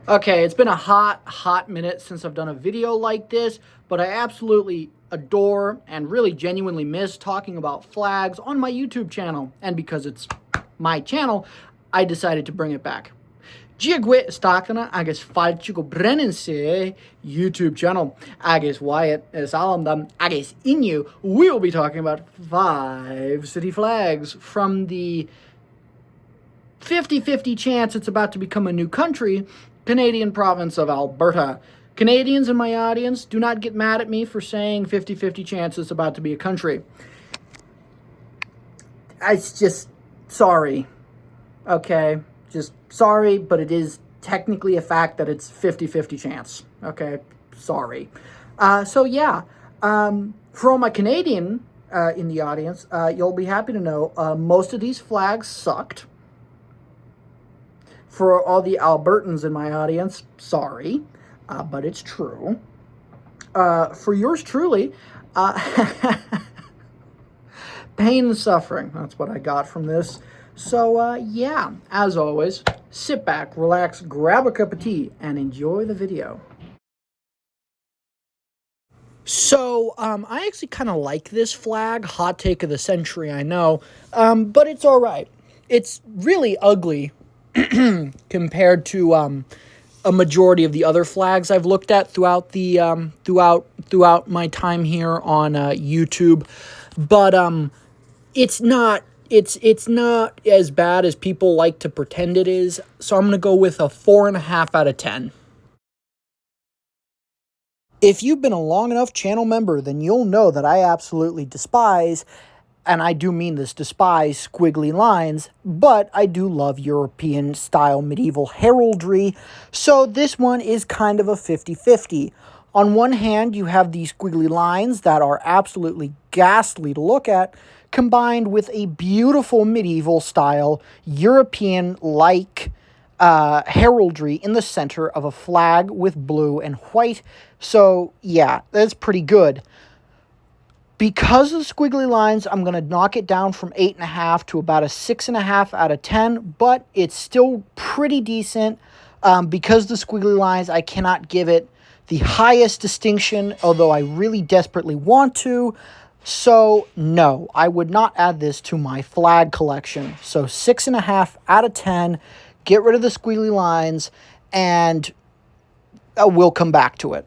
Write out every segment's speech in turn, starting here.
Okay, it's been a hot minute since I've done a video like this, but I absolutely adore and really genuinely miss talking about flags on my YouTube channel. And because it's my channel, I decided to bring it back. Dziękuję stakana agus falchiko brennense YouTube channel. Agus Wyatt is alamdam agus inu. We will be talking about 5 city flags from the 50-50 chance it's about to become a new country, Canadian province of Alberta. Canadians in my audience, do not get mad at me for saying 50-50 chance it's about to be a country. It's just, sorry. Okay, just sorry, but it is technically a fact that it's 50-50 chance. Okay, sorry. So yeah, for all my Canadian in the audience, you'll be happy to know most of these flags sucked. For all the Albertans in my audience, sorry, but it's true. For yours truly, pain and suffering, that's what I got from this. So, yeah, as always, sit back, relax, grab a cup of tea, and enjoy the video. So, I actually kind of like this flag. Hot take of the century, I know. But it's all right. It's really ugly compared to a majority of the other flags I've looked at throughout the throughout my time here on YouTube. But it's not as bad as people like to pretend it is. So I'm gonna go with a 4.5 out of 10. If you've been a long enough channel member, then you'll know that I absolutely despise, and I do mean this, despise squiggly lines, but I do love European-style medieval heraldry, so this one is kind of a 50-50. On one hand, you have these squiggly lines that are absolutely ghastly to look at, combined with a beautiful medieval-style, European-like heraldry in the center of a flag with blue and white, so yeah, that's pretty good. Because of the squiggly lines, I'm going to knock it down from 8.5 to about a 6.5 out of 10, but it's still pretty decent. Because of the squiggly lines, I cannot give it the highest distinction, although I really desperately want to. So, no, I would not add this to my flag collection. So, 6.5 out of 10, get rid of the squiggly lines, and we'll come back to it.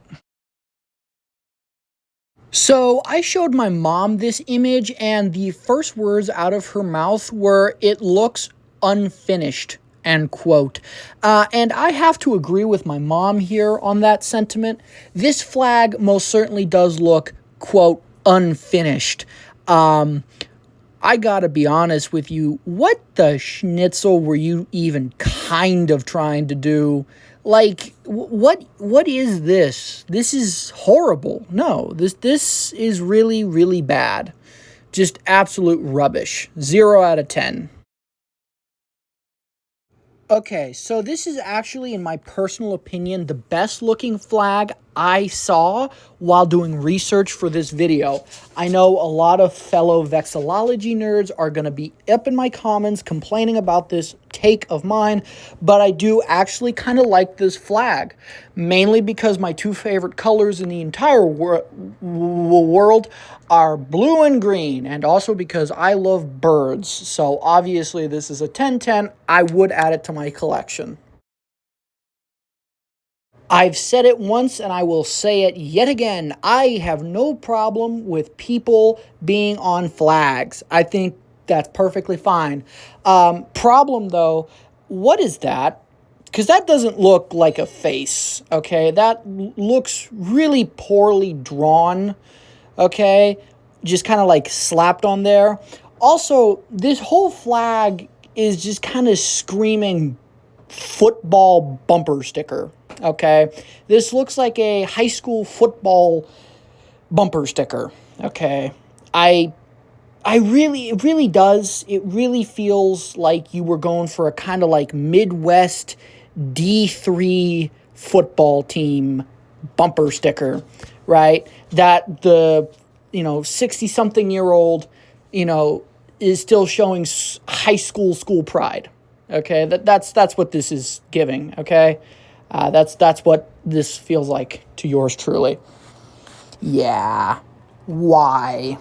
So I showed my mom this image, and the first words out of her mouth were, "It looks unfinished," end quote. And I have to agree with my mom here on that sentiment. This flag most certainly does look, quote, unfinished. I gotta be honest with you, what the schnitzel were you even kind of trying to do? Like, what is this? This is horrible. No, this is really, really bad. Just absolute rubbish. 0 out of 10. Okay, so this is actually, in my personal opinion, the best looking flag I saw while doing research for this video. I know a lot of fellow vexillology nerds are going to be up in my comments complaining about this take of mine, but I do actually kind of like this flag, mainly because my two favorite colors in the entire world are blue and green, and also because I love birds. So obviously this is a 10/10. I would add it to my collection. I've said it once and I will say it yet again. I have no problem with people being on flags. I think that's perfectly fine. Problem though, what is that? Because that doesn't look like a face, okay? That looks really poorly drawn, okay? Just kind of like slapped on there. Also, this whole flag is just kind of screaming football bumper sticker. Okay, this looks like a high school football bumper sticker. Okay, it really does. It really feels like you were going for a kind of like Midwest D3 football team bumper sticker, right? That the 60-something-year-old, is still showing high school pride. Okay, that's what this is giving. Okay. That's what this feels like to yours truly. Yeah. Why?